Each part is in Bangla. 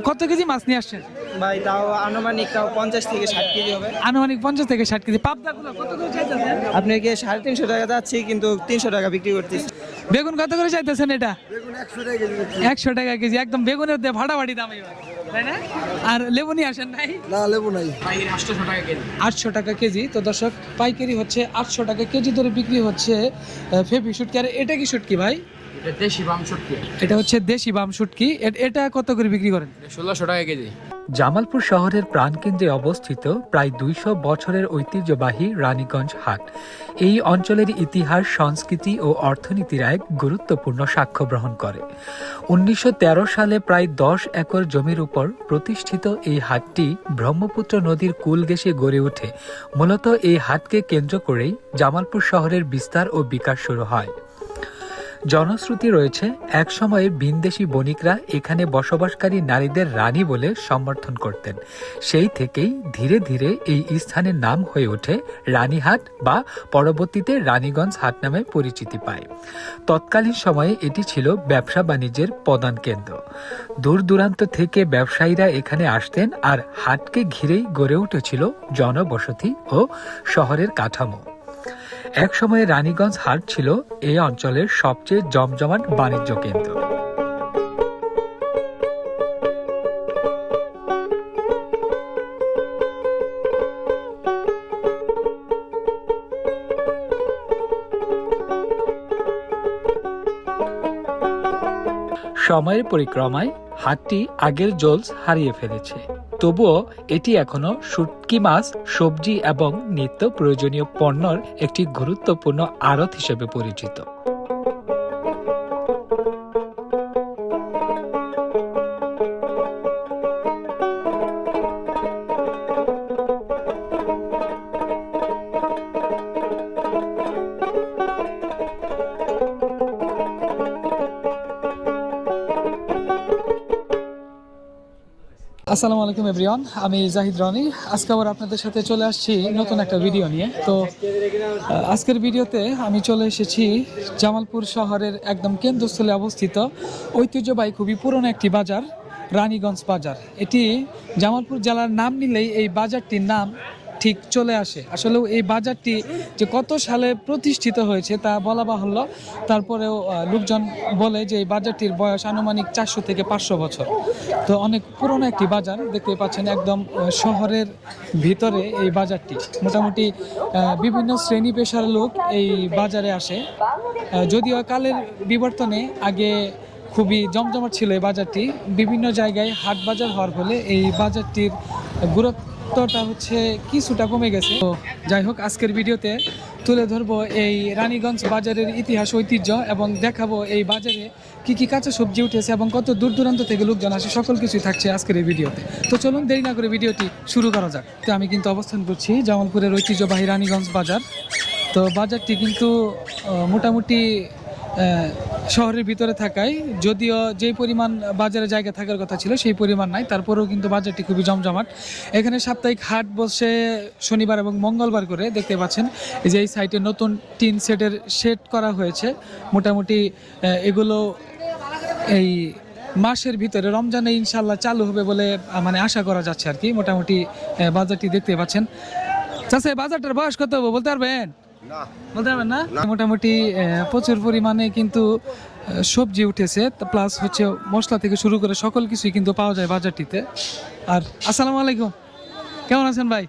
কত কেজি মাছ নিয়ে আসছেন? ভাই তাও আনুমানিক 50 থেকে 60 কেজি হবে। আনুমানিক 50 থেকে 60 কেজি। পাবদাগুলো কত করে চাইতেছেন? আপনাকে 350 টাকা যাচ্ছি, কিন্তু 300 টাকা বিক্রি করতেছি। বেগুন কত করে চাইতেছেন এটা? 100 টাকা কেজি। একদম বেগুনের ভাড়াবাড়ি দাম এবার, তাই না? আর লেবু নিয়ে আসেন নাই? না, লেবু নাই। 800 টাকা কেজি। তো দর্শক, পাইকারি হচ্ছে 800 টাকা কেজি ধরে বিক্রি হচ্ছে ফেবি শুটকি। আর এটা কি শুটকি ভাই? এটা হচ্ছে দেশি বাম শুটকি। এটা কত করে বিক্রি করেন? 1600 টাকা কেজি। জামালপুর শহরের প্রাণকেন্দ্রে অবস্থিত প্রায় 200 বছরের ঐতিহ্যবাহী রানীগঞ্জ হাট এই অঞ্চলের ইতিহাস, সংস্কৃতি ও অর্থনীতির এক গুরুত্বপূর্ণ সাক্ষ্য বহন করে। 1913 সালে প্রায় 10 একর জমির উপর প্রতিষ্ঠিত এই হাটটি ব্রহ্মপুত্র নদীর কূল ঘেঁষে গড়ে ওঠে। মূলত এই হাটকে কেন্দ্র করেই জামালপুর শহরের বিস্তার ও বিকাশ শুরু হয়। জনশ্রুতি রয়েছে, এক সময়ে ভিনদেশী বণিকরা এখানে বসবাসকারী নারীদের রানী বলে সম্বোধন করতেন। সেই থেকেই ধীরে ধীরে এই স্থানের নাম হয়ে ওঠে রানীহাট বা পরবর্তীতে রানীগঞ্জ হাট নামে পরিচিতি পায়। তৎকালীন সময়ে এটি ছিল ব্যবসা বাণিজ্যের প্রধান কেন্দ্র। দূর দূরান্ত থেকে ব্যবসায়ীরা এখানে আসতেন, আর হাটকে ঘিরেই গড়ে উঠেছিল জনবসতি ও শহরের কাঠামো। এক সময়ে রানীগঞ্জ হাট ছিল এই অঞ্চলের সবচেয়ে জমজমাট বাণিজ্য কেন্দ্র। সময়ের পরিক্রমায় হাটটি আগের জোলস হারিয়ে ফেলেছে, তবুও এটি এখনো শুটকি মাছ, সবজি এবং নিত্য প্রয়োজনীয় পণ্যর একটি গুরুত্বপূর্ণ আড়ত হিসেবে পরিচিত। আসসালামু আলাইকুম এভরিওয়ান, আমি জাহিদ রনি। আজকে আবার আপনাদের সাথে চলে আসছি নতুন একটা ভিডিও নিয়ে। তো আজকের ভিডিওতে আমি চলে এসেছি জামালপুর শহরের একদম কেন্দ্রস্থলে অবস্থিত ঐতিহ্যবাহী খুবই পুরনো একটি বাজার, রানীগঞ্জ বাজার। এটি জামালপুর জেলার নাম নিলেই এই বাজারটির নাম ঠিক চলে আসে। আসলে এই বাজারটি যে কত সালে প্রতিষ্ঠিত হয়েছে তা বলা বাহুল্য। তারপরেও লোকজন বলে যে এই বাজারটির বয়স আনুমানিক 400 থেকে 500 বছর। তো অনেক পুরনো একটি বাজার দেখতে পাচ্ছেন, একদম শহরের ভিতরে এই বাজারটি। মোটামুটি বিভিন্ন শ্রেণী পেশার লোক এই বাজারে আসে। যদিও কালের বিবর্তনে আগে খুবই জমজমাট ছিল এই বাজারটি। বিভিন্ন জায়গায় হাট বাজার হওয়ার ফলে এই বাজারটির গুরুত্বটা হচ্ছে কিছুটা কমে গেছে। তো যাই হোক, আজকের ভিডিওতে তুলে ধরবো এই রানীগঞ্জ বাজারের ইতিহাস, ঐতিহ্য, এবং দেখাবো এই বাজারে কি কি কাঁচা সবজি উঠেছে এবং কত দূর দূরান্ত থেকে লোকজন আসে। সকল কিছুই থাকছে আজকের এই ভিডিওতে। তো চলুন দেরি না করে ভিডিওটি শুরু করা যাক। তো আমি কিন্তু অবস্থান করছি জামালপুরের ঐতিহ্যবাহী রানীগঞ্জ বাজার। তো বাজারটি কিন্তু মোটামুটি শহরের ভিতরে থাকায়, যদিও যে পরিমাণ বাজারে জায়গা থাকার কথা ছিল সেই পরিমাণ নাই, তারপরেও কিন্তু বাজারটি খুবই জমজমাট। এখানে সাপ্তাহিক হাট বসে শনিবার এবং মঙ্গলবার করে। দেখতে পাচ্ছেন এই যে এই সাইটে নতুন টিন সেটের শেড করা হয়েছে। মোটামুটি এগুলো এই মাসের ভিতরে রমজানে ইনশাল্লাহ চালু হবে বলে মানে আশা করা যাচ্ছে আর কি। মোটামুটি বাজারটি দেখতে পাচ্ছেন। চাচা, বাজারটার বয়স কত হবে বলতে পারবেন? বলতে পারবেন না? মোটামুটি প্রচুর পরিমাণে কিন্তু সবজি উঠেছে, প্লাস হচ্ছে মশলা থেকে শুরু করে সকল কিছুই কিন্তু পাওয়া যায় বাজারটিতে। আর আসসালামু আলাইকুম, কেমন আছেন ভাই?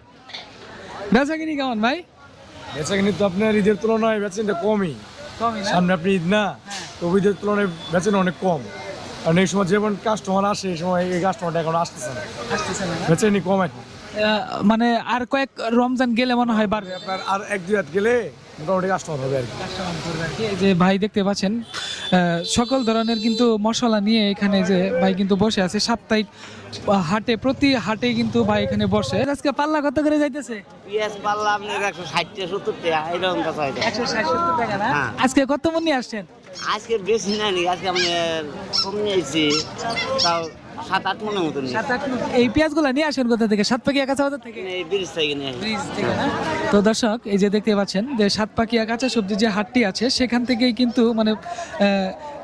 বেচা কিনি কেমন ভাই? বেচা কিনি তো আপনার ঈদের তুলনায় বেচেনটা কমই। সামনে আপনি ঈদ না, তো ঈদের তুলনায় বেচেন অনেক কম। কারণ এই সময় যেমন কাস্টমার আসে, এই সময় এই কাস্টমারটা এখন আসতেছে না, বেচেনি কম এখন। মানে আর কয়েক রমজান গেলে মনে হয় বাড়বে। আপনার আর 1-2 হাত গেলে মোটামুটি কাস্টমার হবে আর কি। এই যে ভাই দেখতে পাচ্ছেন সকল ধরনের কিন্তু মশলা নিয়ে এখানে যে ভাই কিন্তু বসে আছে। সাপ্তাহিক হাটে, প্রতি হাটে কিন্তু ভাই এখানে বসে। আজকে পাল্লা কত করে যাইতেছে? পেঁয়াজ পাল্লা আপনার 160-70 টাকা, এরকম কথা হয়। 160-70 টাকা না? আজকে কত মন নিয়ে আসছেন? আজকে বেশি না নি, আজকে আমরা কম নিয়েছি, তাও 7-8 মনের মতো নিয়ে 7-8 মণ। এই পেঁয়াজগুলো নিয়ে আসেন কোথা থেকে? সাতপাকিয়া কাঁচা বাজার থেকে? এই ব্রিজ থেকে নিয়ে আসি। ব্রিজ থেকে না? তো দর্শক এই যে দেখতে পাচ্ছেন যে সাতপাকিয়া কাঁচা সবজি যে হাটটি আছে সেখান থেকেই কিন্তু মানে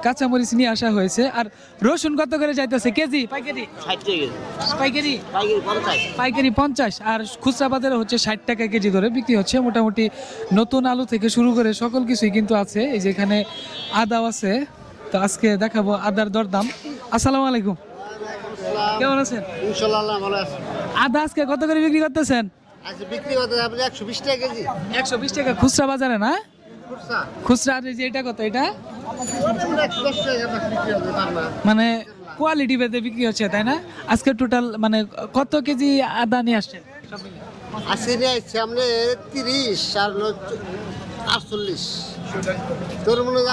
কাঁচামরিচ নিয়ে আসা হয়েছে। আর রসুন কত করে যাইতেছে কেজি? পাইকারি 60 টাকা কেজি। পাইকারি পাইকারি 50। পাইকারি 50 আর খুচরা বাজারে হচ্ছে 60 টাকা কেজি ধরে বিক্রি হচ্ছে। মোটামুটি নতুন আলু থেকে শুরু করে সকল কিছুই কিন্তু আছে। এই যে এখানে আদাও আছে, তো আজকে দেখাবো আদার দরদাম। আসসালামু আলাইকুম, কেমন আছেন? ইনশাআল্লাহ ভালো আছে। আদা আজকে কত করে বিক্রি করতেছেন? আচ্ছা বিক্রি করতে আপনি 120 টাকা কেজি। 120 টাকা খুচরা বাজারে না? খুচরা খুচরা। আর এই যে এটা কত? এটা 110 টাকা বিক্রি হবে পারবা। মানে কোয়ালিটি ভেদে বিক্রি হচ্ছে তাই না? আজকে টোটাল মানে কত কেজি আদা নিয়ে আসছেন? আসি নিয়ে আসছে আপনি 30 আর 48 তোর মনে হয়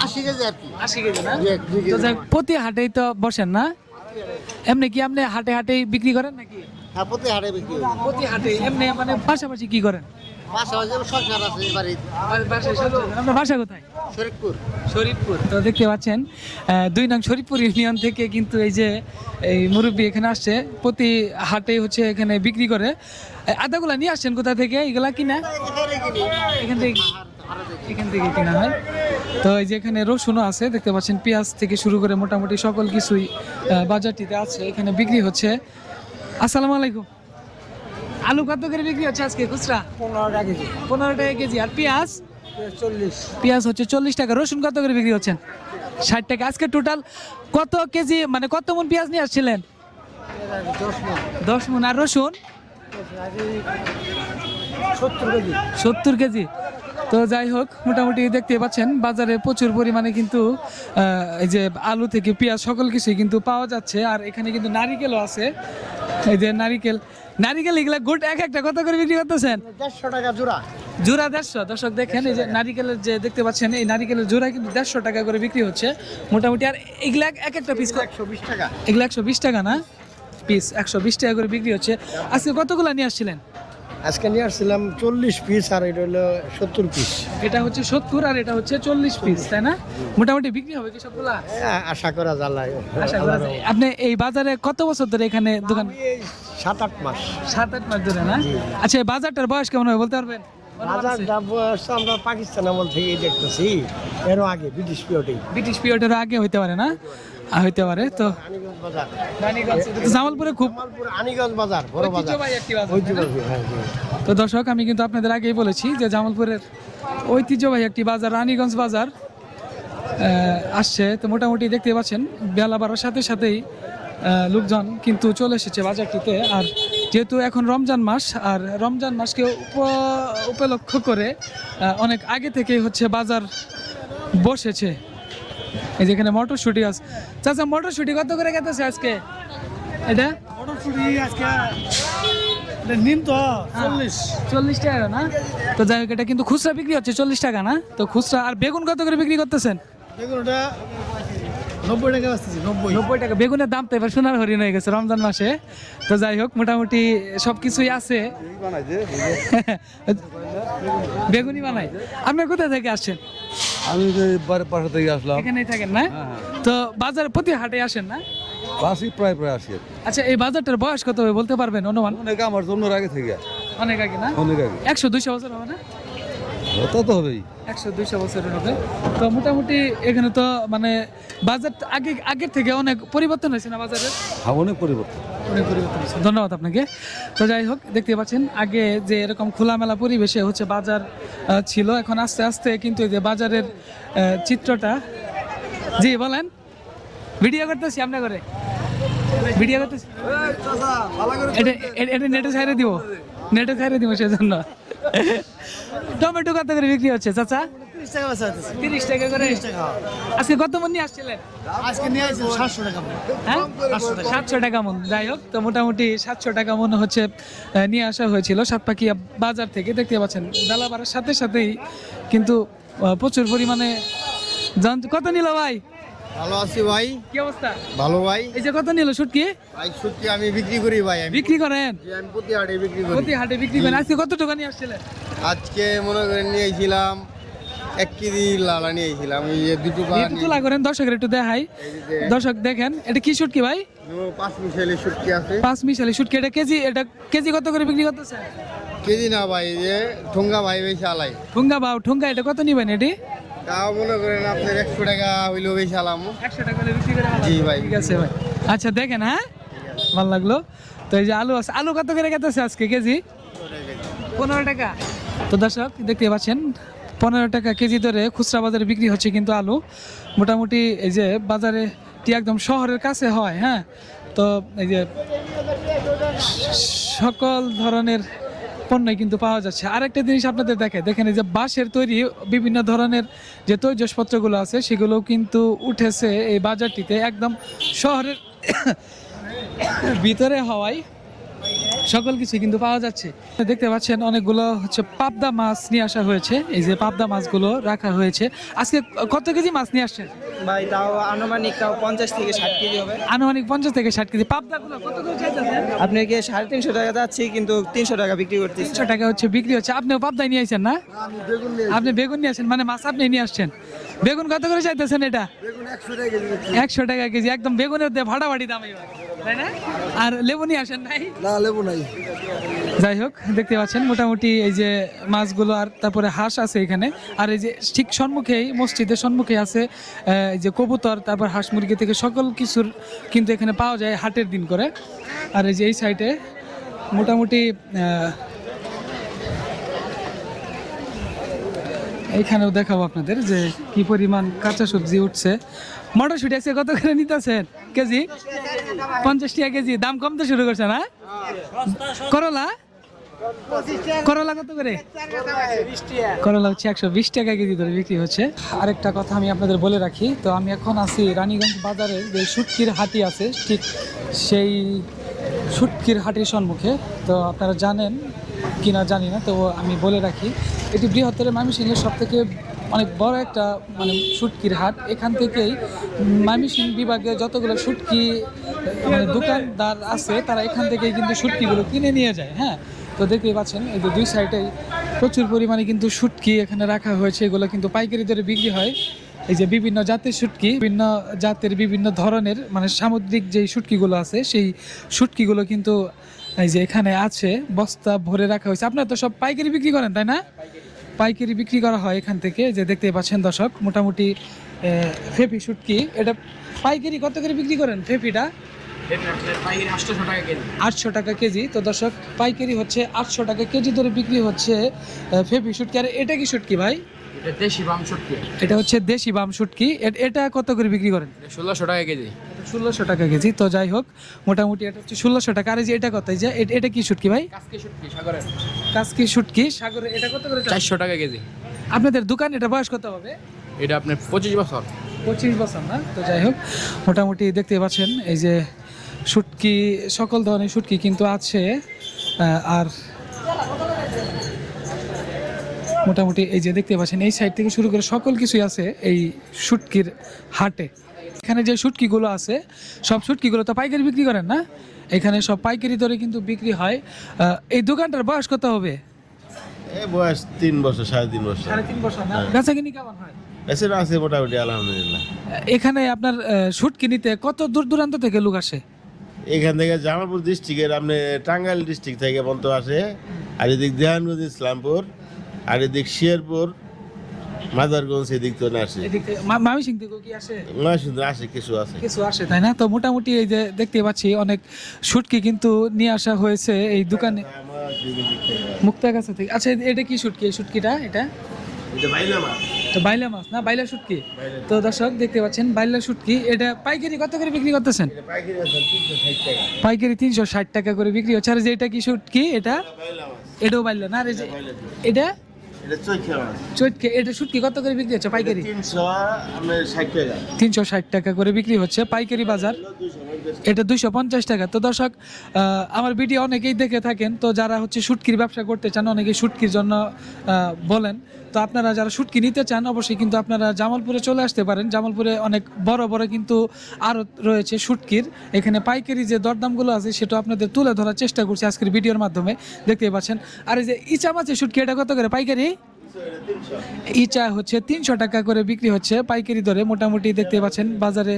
80 কেজি আর কি। 80 কেজি না? দুই কেজি। তো যাই হোক, প্রতি হাটেই তো বসেন না? এমনি কি আপনি হাটে হাটেই বিক্রি করেন নাকি? হ্যাঁ প্রতি হাটে বিক্রি হবে। প্রতি হাটে এমনি মানে পাশাপাশি কি করেন? পাশাপাশি সরকার আছে বাড়ি আপনার বাসা কোথায়? শরীফপুর। শরীফপুর। তো দেখতে পাচ্ছেন 2 নং শরীফপুর ইউনিয়ন থেকে কিন্তু এই যে এই মুরব্বী এখানে আসছে, প্রতি হাটে হচ্ছে এখানে বিক্রি করে। আদাগুলা নিয়ে আসছেন কোথা থেকে? এগুলা কিনা এখান থেকে? এখান থেকে কিনা হয়। তো এই যে এখানে রসুনও আছে দেখতে পাচ্ছেন, পেঁয়াজ থেকে শুরু করে মোটামুটি সকল কিছুই বাজারটিতে আছে, এখানে বিক্রি হচ্ছে। আসসালামু আলাইকুম, আলু কত করে বিক্রি হচ্ছে আজকে খুচরা? 15 টাকা কেজি। 15 টাকা কেজি। আর পেঁয়াজ? 40। পেঁয়াজ হচ্ছে 40 টাকা। রসুন কত করে বিক্রি হচ্ছেন? 60 টাকা। আজকে টোটাল কত কেজি মানে কত মণ পেঁয়াজ নিয়ে আসছিলেন? 10 মণ। আর রসুন? 70 কেজি। 70 কেজি। তো যাই হোক, মোটামুটি দেখতে পাচ্ছেন বাজারে প্রচুর পরিমাণে কিন্তু এই যে আলু থেকে পেঁয়াজ সকল কিছুই কিন্তু পাওয়া যাচ্ছে। আর এখানে কিন্তু নারিকেলও আছে। এই যে নারিকেল এগুলা গোট এক একটা কত করে বিক্রি করতেছেন? 150 টাকা জোড়া। জোড়া 150। দর্শক দেখেন এই যে নারিকেলের যে দেখতে পাচ্ছেন, এই নারিকেলের জোড়া কিন্তু 150 টাকা করে বিক্রি হচ্ছে মোটামুটি। আর এগুলা এক একটা পিস 120 টাকা। এগুলা 120 টাকা না পিস? 120 টাকা করে বিক্রি হচ্ছে। আজকে কতগুলা নিয়ে আসছিলেন? আজকে নিয়ে আসছিলাম 40 পিস আর এটা হলো 70 পিস। এটা হচ্ছে 70 আর এটা হচ্ছে 40 পিস, তাই না? মোটামুটি বিক্রি হবে কি সবগুলা? আশা করা যায়। আশা করা যায়। আপনি এই বাজারে কত বছর ধরে এখানে দোকান? 7-8 মাস। 7-8 মাস ধরে না? আচ্ছা, এই বাজারটার বয়স কেমন হবে বলতে পারবেন? বাজার দাম আমরা পাকিস্তান আমল থেকেই দেখতেছি, এরও আগে ব্রিটিশ পিরিয়ডে। ব্রিটিশ পিরিয়ডের আগে হইতে পারে না? হইতে পারে। তো আনিগঞ্জ বাজার, রানীগঞ্জ, এটা তো জামালপুরে খুব জামালপুর আনিগঞ্জ বাজার, বড় বাজার। ঐতিহ্যবাহী একটি বাজার, তাই না? ঐতিহ্যবাহী, হ্যাঁ, হ্যাঁ। তো দর্শক আমি কিন্তু আপনাদের আগেই বলেছি যে জামালপুরের ঐতিহ্যবাহী একটি বাজার রানীগঞ্জ বাজার আসছে। তো মোটামুটি দেখতে পাচ্ছেন বেলা বাড়ার সাথে সাথেই লোকজন কিন্তু চলে এসেছে বাজারটিতে। আর যেহেতু এখন রমজান মাস, আর রমজান মাসকে উপলক্ষ করে অনেক আগে থেকেই হচ্ছে বাজার বসেছে। এই যেখানে মটরশুঁটি আছে। চাচা, মটরশুঁটি কত করে গেতেছে আজকে? এটা মটরশুঁটি আজকে নিন তো 40 টাকা না? তো যাই হোক, এটা কিন্তু খুচরা বিক্রি হচ্ছে 40 টাকা না? তো খুচরা। আর বেগুন কত করে বিক্রি করতেছেন? বেগুনটা 90 টাকা আসতেছে। 90 টাকা। বেগুনের দাম তো এবার সোনার হরিণ হয়ে গেছে রমজান মাসে। তো যাই হোক, মোটামুটি সব কিছুই আছে। বেগুনি বানাই। আপনি কোথা থেকে আসছেন? আমি যে পাশে থেকে আসলাম। এখানেই থাকেন না? তো বাজারে প্রতি হাটে আসেন না? আসি প্রায় আসি। আচ্ছা, এই বাজারটার বয়স কত হবে বলতে পারবেন অনুমান? অনেক আমার জন্মের আগে থেকে। অনেক আগে না? অনেক আগে। 100-200 বছর হবে না? তা তো হবেই। 100-200 বছরের হবে। তো মোটামুটি এখানে তো মানে বাজার আগের থেকে অনেক পরিবর্তন হয়েছে না বাজারের? হ্যাঁ, অনেক পরিবর্তন। অনেক পরিবর্তন হয়েছে। ধন্যবাদ আপনাকে। তো যাই হোক, দেখতে পাচ্ছেন আগে যে এরকম খোলামেলা পরিবেশে হচ্ছে বাজার ছিল, এখন আস্তে আস্তে কিন্তু এই যে বাজারের চিত্রটা। জি বলেন। ভিডিও করতেছি আপনার করে, ভিডিও করতেছি। এটা নেটে ছাইরে দিব, নেটে ছাইরে দিব সেজন্য। টমেটো কত করে বিক্রি হচ্ছে চাচা? 30 টাকা করে। আজকে কত মন নিয়ে আসছিলেন? আজকে নিয়ে আসছে 700 টাকা। হ্যাঁ, 700 টাকা মন। যাই হোক, তো মোটামুটি 700 টাকা মন হচ্ছে নিয়ে আসা হয়েছিল সাতপাকিয়া বাজার থেকে। দেখতে পাচ্ছেন বেলা বাড়ার সাথে সাথেই কিন্তু প্রচুর পরিমাণে কত নিল ভাই? ভালো আছি ভাই। কি অবস্থা? ভালো ভাই। এই যে কত নিল শুটকি? ভাই সত্যি আমি বিক্রি করি ভাই। আমি বিক্রি করেন? আমি প্রতি হাটে বিক্রি করি। প্রতি হাটে বিক্রি করেন। আজকে কত টাকা নিয়ে আসছিলেন? আজকে মনে করেন নিয়েছিলাম 1 কেজি লালা নিয়ে আইছিলাম এই যে দুটো পা একটু তুলা করেন দর্শকের একটু দেখাই। দর্শক দেখেন এটা কি শুটকি ভাই? 5 মিশালি শুটকি আছে। 5 মিশালি শুটকি। এটা কেজি কত করে বিক্রি করতেছে? কেজি না ভাই, এই যে ঠোঙ্গা ভাই বেশি আলাই। ঠুঙ্গা এটা কত নিবেন এটি? তাও মনে করেন আপনার 100 টাকা হইলেও বেশি আলাম। 100 টাকা করে বিক্রি করে ভালো। জি ভাই। ঠিক আছে ভাই। আচ্ছা দেখেন, হ্যাঁ ভালো লাগলো। তো এই যে আলু আছে, আলু কত করে কেটেছে আজকে কেজি? 15 টাকা। তো দর্শক দেখতে পাচ্ছেন 15 টাকা কেজি ধরে খুচরা বাজারে বিক্রি হচ্ছে কিন্তু আলু। মোটামুটি এই যে বাজারে একদম শহরের কাছে হয়, হ্যাঁ। তো এই যে সকল ধরনের পণ্যই কিন্তু পাওয়া যাচ্ছে। আরেকটা জিনিস আপনাদের দেখেন এই যে বাঁশের তৈরি বিভিন্ন ধরনের যে তৈজসপত্রগুলো আছে সেগুলোও কিন্তু উঠেছে এই বাজারটিতে, একদম শহরের ভিতরে হওয়ায় সকল কিছু কিন্তু পাওয়া যাচ্ছে। দেখতে পাচ্ছেন অনেকগুলো হচ্ছে পাবদা মাছ নিয়ে আসা হয়েছে। এই যে পাবদা মাছগুলো রাখা হয়েছে। আজকে কত কেজি মাছ নিয়ে আসছেন ভাই? তাও আনুমানিক 50 থেকে 60 কেজি হবে। আনুমানিক 50 থেকে 60 কেজি। পাবদাগুলো কত করে চাইতেছেন? আপনাকে 350 টাকা যাচ্ছি, কিন্তু 300 টাকা বিক্রি করতেছি। 300 টাকা হচ্ছে বিক্রি হচ্ছে। আপনিও পাবদাই নিয়ে আসছেন না? আপনি বেগুন নিয়ে আসেন, মানে মাছ আপনি নিয়ে আসছেন। বেগুন কত করে চাইতেছেন এটা? 100 টাকা কেজি। একদম বেগুনের ভাড়াবাড়ি দাম এবার, তাই না? আর লেবু নিয়ে আসেন নাই? না, লেবু নাই। যাই হোক দেখতে পাচ্ছেন মোটামুটি এই যে মাছগুলো, আর তারপরে হাঁস আছে এখানে। আর এই যে ঠিক সম্মুখেই মসজিদের সম্মুখে আছে এই যে কবুতর, তারপর হাঁস মুরগি থেকে সকল কিছুর কিন্তু এখানে পাওয়া যায় হাটের দিন করে। আর এই যে এই সাইডে মোটামুটি এইখানেও দেখাবো আপনাদের যে কি পরিমাণ কাঁচা সবজি উঠছে। মটরশুঁটি আছে কত করে নিতেছেন কেজি? 50 টাকা কেজি। দাম কমতে শুরু করছে না? করলা কত করে? করলা হচ্ছে 120 টাকা কেজি ধরে বিক্রি হচ্ছে। আরেকটা কথা আমি আপনাদের বলে রাখি, তো আমি এখন আছি রানীগঞ্জ বাজারে যে শুটকির হাটি আছে, ঠিক সেই শুটকির হাটির সম্মুখে। তো আপনারা জানেন কিনা জানি না, তো আমি বলে রাখি এটি বৃহত্তর ময়মনসিংহের সবথেকে অনেক বড় একটা মানে শুটকির হাট। এখান থেকেই ময়মনসিংহ বিভাগে যতগুলো শুটকি মানে দোকানদার আছে তারা এখান থেকেই কিন্তু শুটকিগুলো কিনে নিয়ে যায়, হ্যাঁ। তো দেখতেই পাচ্ছেন এই যে দুই সাইডেই প্রচুর পরিমাণে কিন্তু শুটকি এখানে রাখা হয়েছে। এগুলো কিন্তু পাইকারি দরে বিক্রি হয়। এই যে বিভিন্ন জাতের শুটকি, বিভিন্ন জাতের বিভিন্ন ধরনের মানে সামুদ্রিক যেই শুটকিগুলো আছে সেই শুটকিগুলো কিন্তু এই যে এখানে আছে, বস্তা ভরে রাখা হয়েছে। আপনারা তো সব পাইকারি বিক্রি করেন তাই না? পাইকারি বিক্রি করা হয় এখান থেকে। যে দেখতে পাচ্ছেন দর্শক মোটামুটি ফেফি শুটকি, এটা পাইকারি কত করে বিক্রি করেন ফেফিটা? 800 টাকা কেজি। তো দর্শক পাইকারি হচ্ছে 800 টাকা কেজি ধরে বিক্রি হচ্ছে ফেফি শুটকি। আর এটা কি শুটকি ভাই? এটা দেশি বাম শুটকি। এটা হচ্ছে দেশি বাম শুটকি। এটা কত করে বিক্রি করেন? 1600 টাকা কেজি। 1600 টাকা কেজি। তো যাই হোক মোটামুটি এটা হচ্ছে 1600 টাকা। আর এই যে এটা কত? এই যে এটা কি শুটকি ভাই? কাসকি শুটকি সাগরের। কাসকি শুটকি সাগরে, এটা কত করে? 400 টাকা কেজি। আপনাদের দোকান এটা বয়স কত হবে? এটা আপনার 25 বছর। 25 বছর না? তো যাই হোক মোটামুটি দেখতে পাচ্ছেন এই যে শুটকি, সকল ধরনের শুটকি কিন্তু আছে। আর মোটামুটি এই যে দেখতে পাচ্ছেন এই সাইড থেকে শুরু করে সকল কিছুই আছে এই শুটকির হাটে। এখানে যে শুটকিগুলো আছে সব শুটকিগুলো তো পাইকারি বিক্রি করেন না? এখানে সব পাইকারি দরে কিন্তু বিক্রি হয়। এই দোকানটার বয়স কত হবে? বয়স 3 বছর 3.5 বছর। 3.5 বছর না? বেচা কিনি কেমন হয়? এসে আছে মোটামুটি আলহামদুলিল্লাহ। এখানে আপনার শুটকি নিতে কত দূর দূরান্ত থেকে লোক আসে? এখান থেকে জামালপুর ডিস্ট্রিক্টের আপনি টাঙ্গাইল ডিস্ট্রিক্ট থেকে পর্যন্ত আসে। আর এদিক দেহানগঞ্জ, ইসলামপুর, আর এদিক শেরপুর, মাদারগঞ্জ, এদিক তো আসে। ময়মনসিংহ থেকে কি আসে? ময়মনসিংহ আসে, কিছু আছে, কিছু আসে, তাই না? তো মোটামুটি এই যে দেখতে পাচ্ছি অনেক শুটকি কিন্তু নিয়ে আসা হয়েছে এই দোকানে মুক্তাগাছা থেকে। আচ্ছা এটা কি শুটকি? এই শুটকিটা এটা তো বাইলা মাছ না? বাইলা শুটকি। তো দর্শক দেখতে পাচ্ছেন বাইলা শুটকি। এটা পাইকারি কত করে বিক্রি করতেছেন? পাইকারি 360 টাকা করে বিক্রি হচ্ছে। আর যে এটা কি শুটকি? এটাও বাইলা না? আর এই যে এটা চৈতকে, এটা শুটকি কত করে বিক্রি হচ্ছে পাইকারি? 360 টাকা করে বিক্রি হচ্ছে পাইকারি বাজার। এটা 250 টাকা। তো দর্শক আমার ভিডিও অনেকেই দেখে থাকেন, তো যারা হচ্ছে শুটকির ব্যবসা করতে চান অনেকেই শুটকির জন্য বলেন। তো আপনারা যারা শুটকি নিতে চান অবশ্যই কিন্তু আপনারা জামালপুরে চলে আসতে পারেন। জামালপুরে অনেক বড় বড় কিন্তু আড়ত রয়েছে শুটকির। এখানে পাইকারি যে দরদামগুলো আছে সেটা আপনাদের তুলে ধরার চেষ্টা করছি আজকের ভিডিওর মাধ্যমে, দেখতেই পাচ্ছেন। আর এই যে ইচা মাছের শুটকি, এটা কত করে পাইকারি? ইচা হচ্ছে 300 টাকা করে বিক্রি হচ্ছে পাইকারি দরে। মোটামুটি দেখতে পাচ্ছেন বাজারে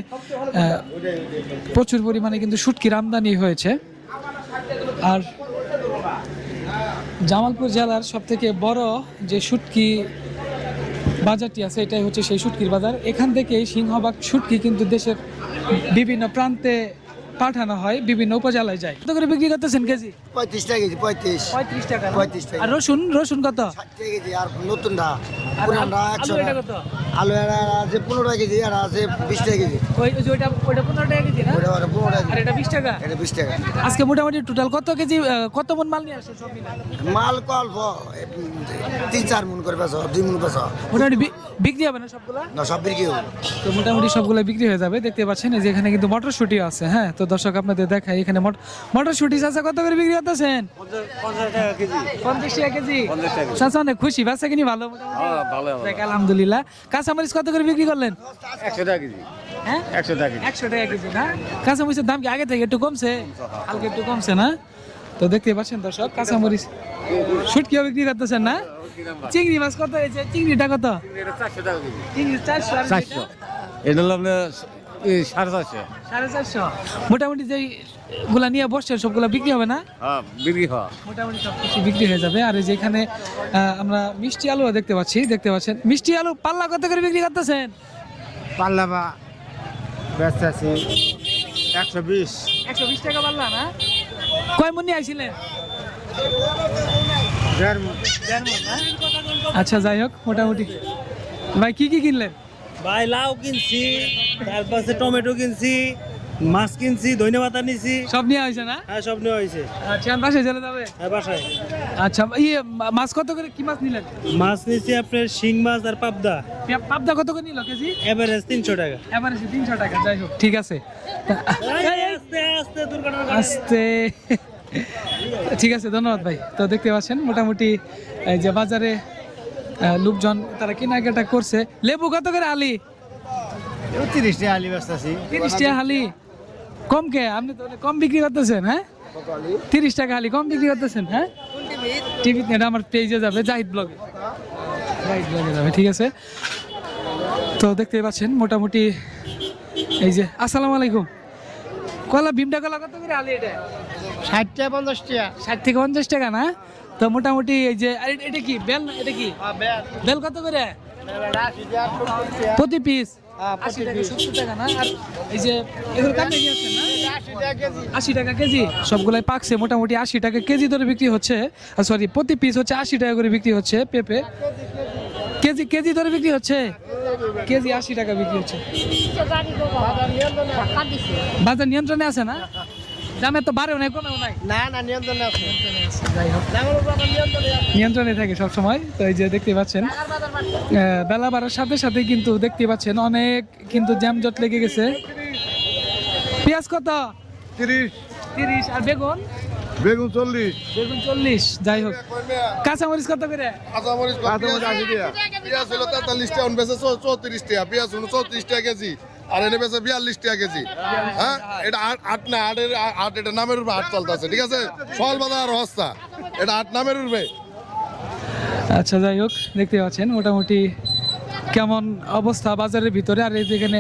প্রচুর পরিমাণে কিন্তু শুটকির আমদানি হয়েছে। আর জামালপুর জেলার সবথেকে বড় যে শুটকি বাজারটি আছে এটাই হচ্ছে সেই শুটকির বাজার। এখান থেকেই সিংহভাগ শুটকি কিন্তু দেশের বিভিন্ন প্রান্তে পাঠানো হয়, বিভিন্ন উপজেলায় যায়। কত করে বিক্রি করতেছেন কেজি? 35 টাকা কেজি, 35 টাকা না? 35 টাকা। আর রসুন রসুন কত? 60 টাকা কেজি। আর নতুনটা আর পুরানটা আলু 100 এটা টাকা। কত? আলু এরা আছে 15 টাকা কেজি, আর আছে 20 টাকা কেজি। ওইটা 15 টাকা কেজি না? ওটা 15 টাকা আর কেজি। এটা 20 টাকা। এটা 20 টাকা। আজকে মোটামুটি টোটাল কত কেজি কত মন মাল নিয়ে আসছে সব মিলে? মাল অল্প 3-4 মন করে বেচো, 2 মন বেচো। মোটামুটি বিক্রি হবে না সবগুলা? না, সব বিক্রি হবে। তো মোটামুটি সবগুলো বিক্রি হয়ে যাবে। দেখতে পাচ্ছেন এই যে এখানে কিন্তু মটরশুঁটি আছে। হ্যাঁ, তো দর্শক আপনাদের দেখাই এখানে মটরশুঁটি চাচা কত করে বিক্রি করতেছেন? 50 টাকা কেজি। 50 টাকা কেজি। চাচা অনেক খুশি, বেচা কিনি ভালো মোটামুটি? দেখ, আলহামদুলিল্লাহ। কাঁচামরিচ কত করে বিক্রি করলেন? 100 টাকা কেজি। হ্যাঁ, 100 টাকা কেজি। 100 টাকা কেজি না? কাঁচামরিচের দাম কি আগে থেকে একটু কমছে? হালকা একটু কমছে না? তো দেখতে পাচ্ছেন দর্শক কাঁচামরিচ শুটকিও বিক্রি করতেছেন না? চিংড়ি মাছ কত হয়েছে? চিংড়িটা কত? 400 টাকা কেজি। চিংড়ি 400 আর এটা? এটা হলো আপনার 450। 450। মোটামুটি যেই গুলা নিয়ে বসছে সবগুলা বিক্রি হবে না? হ্যাঁ, বিক্রি হয়। মোটামুটি সব কিছু বিক্রি হয়ে যাবে। আর এই যে এখানে আমরা মিষ্টি আলু দেখতে পাচ্ছেন। মিষ্টি আলু পাল্লা কত করে বিক্রি করতেছেন? পাল্লা বা ব্যস্ত আছে 120। 120 টাকা পাল্লা না? কয় মন নিয়ে আইছিলেন? 1.5 মণ। 1.5 মণ না? আচ্ছা, যাই হোক, মোটামুটি ভাই কি কি কিনলেন? ভাই লাউ কিনছি, তারপরে টমেটো কিনছি, মাছ কিনছি, ধন্যবাদ নিছি। সব নিয়ে আইছে না? হ্যাঁ, সব নেওয়া হয়েছে। আচ্ছা, বাসায় চলে যাবে? হ্যাঁ, বাসায়। আচ্ছা, মাছ কত করে, কি মাছ নিলেন? মাছ নিছি আপনার শিং মাছ আর পাবদা, পাবদা কত করে নিল কেজি? এভারেজ 300 টাকা। এবারে 300 টাকা। যাই হোক, ঠিক আছে। আস্তে আস্তে দুর্ঘটনা। আস্তে। ঠিক আছে, ধন্যবাদ ভাই। তো দেখতে পাচ্ছেন মোটামুটি এই যে বাজারে লোকজন তারা কেনাকাটা করছে। লেবু কত করে আলি? 30 টাকা আলি ব্যস্ত আছি। 30 টাকা হালি। কম কে? আপনি তো অনেক কম বিক্রি করতেছেন। হ্যাঁ, 30 টাকা হালি কম বিক্রি করতেছেন। হ্যাঁ, টিভিতে এটা আমার পেজে যাবে, জাহিদ ব্লগে যাবে। ঠিক আছে, তো দেখতে পাচ্ছেন মোটামুটি এই যে আসসালামু আলাইকুম। কলা ভীমটা কলা কত করে আলি? এটা 60 টাকা 50 টাকা। 60 থেকে 50 টাকা না? তো মোটামুটি এই যে এটা কি বেল না? এটা কি বেল কত করে প্রতি পিস? 80 টাকা 70 টাকা না? আর এই যে এগুলো কাটে গিয়েছে না? 80 টাকা কেজি। সবগুলাই পাকছে। মোটামুটি 80 টাকা কেজি ধরে বিক্রি হচ্ছে। সরি, প্রতি পিস হচ্ছে 80 টাকা করে বিক্রি হচ্ছে। পেঁপে কেজি ধরে বিক্রি হচ্ছে। কেজি 80 টাকা বিক্রি হচ্ছে। বাজার নিয়ন্ত্রণে আছে না? দামে তো বাড়েও নাই কমেও নাই? না না, নিয়ন্ত্রণে আছে। যাই হোক, নিয়ন্ত্রণে থাকে সব সময়। তো এই যে দেখতে পাচ্ছেন বেলা বাড়ার সাথে সাথে কিন্তু দেখতে পাচ্ছেন অনেক কিন্তু জ্যামজট লেগে গেছে। পেঁয়াজ কত? 30। আর বেগুন? বেগুন 40। বেগুন 40। যাই হোক, কাঁচামরিচ কত করে? কাঁচামরিচ 80 টাকা। পেঁয়াজ হলো 43 টাকা, বেচে 34 টাকা। পেঁয়াজ হলো 34 টাকা কেজি, আর এনে বেচে 42 টাকা কেজি। হ্যাঁ, এটা 8 না, 8 এটা নামের উপরে 8 চলতেছে। ঠিক আছে, সল বাজার আর হস্তা, এটা 8 নামের উপরে। আচ্ছা, যাই হোক, দেখতে পাচ্ছেন মোটামুটি কেমন অবস্থা বাজারের ভিতরে। আর এই যেখানে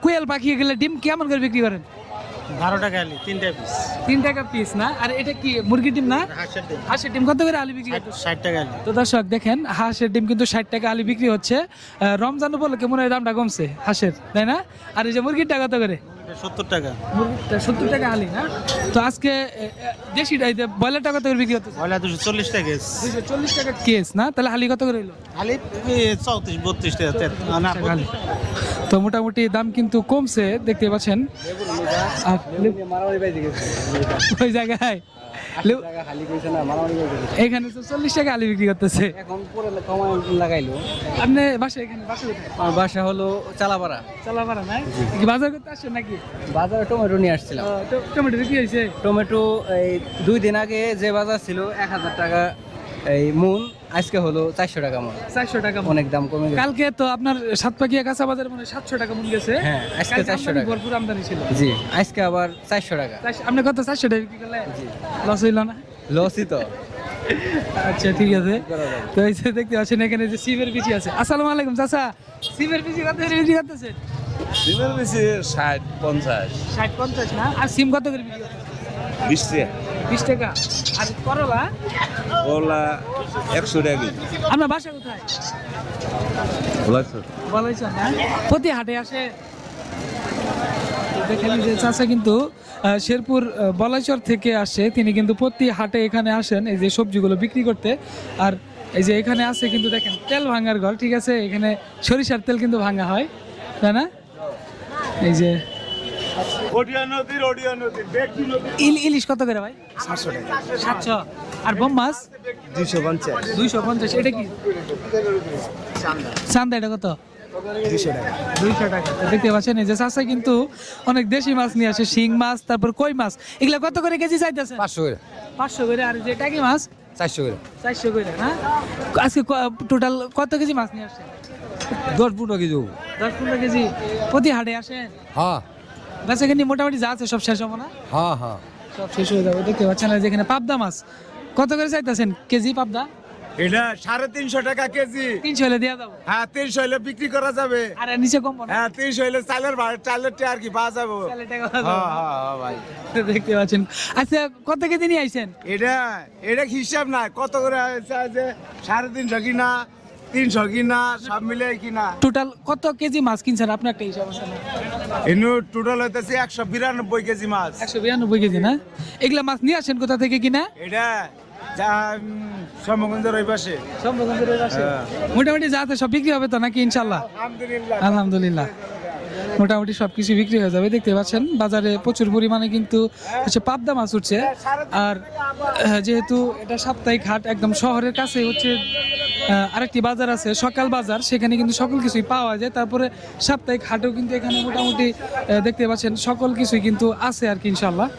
কোয়েল পাখি গেলে ডিম কেমন করে বিক্রি করেন? 12 টাকা আলি, 3টা পিস। 3 টাকা পিস না? আর এটা কি মুরগির ডিম না? হাঁসের ডিম কত করে আলি বিক্রি করতে? 60 টাকা আলি। তো দর্শক দেখেন, হাঁসের ডিম কিন্তু 60 টাকা আলি বিক্রি হচ্ছে। রমজান উপলক্ষে মনে হয় দামটা কমছে হাঁসের, তাই না? আর এই যে মুরগিরটা কত করে? 70 টাকা। মুরগিটা 70 টাকা আলি না? তো আজকে দেশিটা এই যে ব্রয়লারটা কত করে বিক্রি হচ্ছে? বয়লা 240 টাকা কেজি। 240 টাকা কেস না? তাহলে হালি কত করে হলো? আলি 34 32 টাকা। না, টাকা হালি। তো মোটামুটি দাম কিন্তু কমছে, দেখতে পাচ্ছেন। আর ওই জায়গায় এখানে তো 40 টাকা আলু বিক্রি করতেছে। এখন পুরো কমায় লাগাইলো। আপনি বাসা এখানে বাসা কোথায়? আমার বাসা হলো চালাপাড়া। চালাপাড়া না? কি বাজার করতে আসছেন নাকি? বাজারে টমেটো নিয়ে আসছিলাম। টমেটো বিক্রি হয়েছে? টমেটো এই 2 দিন আগে যে বাজার ছিল 1000 টাকা এই মন, আজকে হলো 400 টাকা মন। 400 টাকা মণ। অনেক দাম কমে গেছে। কালকে তো আপনার সাতপাকিয়া কাঁচা বাজার মানে 700 টাকা মন গেছে। হ্যাঁ, আজকে কালকে 400 আমদানি টাকা। ভরপুর আমদানি ছিল। জি, আজকে আবার 400 টাকা। আপনি কত 400 টাকা বিক্রি করলেন? লস হইল না? লসই তো। আচ্ছা ঠিক আছে। তো এই যে দেখতে পাচ্ছেন এখানে যে সিমের বিচি আছে। আসসালামু আলাইকুম চাচা, সিমের বিচি কত করে বিক্রি করতেছেন? সিমের বেশি 60-50 60-50 না? আর সিম কত করে বিক্রি করতেছেন? 20 টাকা 20 টাকা। আর করলা? ওলা 100 টাকা কেজি আপনার বাসা কোথায়? বলাইছো না? প্রতি হাটে আসে? দেখেন যে চাচা কিন্তু শেরপুর বলাইচর থেকে আসে, তিনি কিন্তু প্রতি হাটে এখানে আসেন এই যে সবজিগুলো বিক্রি করতে। আর এই যে এখানে আছে কিন্তু দেখেন তেল ভাঙার ঘর, ঠিক আছে, এখানে সরিষার তেল কিন্তু ভাঙা হয়, তাই না? এই যে ইলিশ কত করে ভাই? 700 টাকা 700। আর বোম মাছ 250 250। এটা কি চান্দা? এটা কত? 200 টাকা 200 টাকা। তো দেখতে পাচ্ছেন এই যে চাচা কিন্তু অনেক দেশি মাছ নিয়ে আসে, শিং মাছ, তারপর কই মাছ। এগুলা কত করে কেজি চাইতেছে? 500 করে 500 করে। আর যে টাকি মাছ 400 করে 400 করে না? আজকে টোটাল কত কেজি মাছ নিয়ে আসছেন? 10-15 কেজি 10-15 কেজি। প্রতি হাটে আসেন? হ্যাঁ বেচা কিনি মোটামুটি যা আছে সব শেষ হবে না? হ্যাঁ হ্যাঁ সব শেষ হয়ে যাবে। দেখতে পাচ্ছেন এই যে এখানে পাবদা মাছ কত করে চাইতেছেন কেজি? পাবদা এটা 350 টাকা কেজি 300 হলে দেওয়া যাবে। হ্যাঁ 300 হলে বিক্রি করা যাবে আর এর নিচে কম না? হ্যাঁ 300 হলে চালের আর কি পাওয়া যাবে তাহলে টাকা দেওয়া যাবে। হ্যাঁ ভাই দেখতে পাচ্ছেন। আচ্ছা কত কেজি নিয়ে আইছেন? এটা হিসাব না কত করে হয়েছে যে 350 কিনা 300 কিনা সব মিলে কিনা টোটাল কত কেজি মাছ কিনছেন আপনার একটা হিসাব আছে না? এনু টোটাল হইতেছে 192 কেজি মাছ 192 কেজি না? এগুলা মাছ নিয়ে আসেন কোথা থেকে কিনা? এটা যা সমগঞ্জের ওই পাশে মোটামুটি যাতে সব বিক্রি হবে তো নাকি ইনশাল্লাহ? আলহামদুলিল্লাহ আলহামদুলিল্লাহ মোটামুটি সবকিছু বিক্রি হয়ে যাবে। দেখতে পাচ্ছেন বাজারে প্রচুর পরিমাণে কিন্তু হচ্ছে পাবদা মাছ উঠছে। আর যেহেতু এটা সাপ্তাহিক হাট, একদম শহরের কাছে হচ্ছে আরেকটি বাজার আছে সকাল বাজার, সেখানে কিন্তু সকল কিছুই পাওয়া যায়। তারপরে সাপ্তাহিক হাটেও কিন্তু এখানে মোটামুটি দেখতে পাচ্ছেন সকল কিছুই কিন্তু আছে আর কি ইনশাল্লাহ।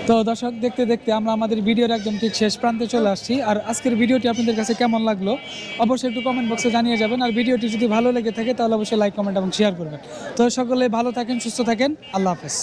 তো দর্শক দেখতে দেখতে আমরা আমাদের ভিডিওর একদম ঠিক শেষ প্রান্তে চলে আসছি। আর আজকের ভিডিওটি আপনাদের কাছে কেমন লাগলো অবশ্যই একটু কমেন্ট বক্সে জানিয়ে যাবেন। আর ভিডিওটি যদি ভালো লেগে থাকে তাহলে অবশ্যই লাইক, কমেন্ট এবং শেয়ার করবেন। তো সকলে ভালো থাকেন, সুস্থ থাকেন, আল্লাহ হাফেজ।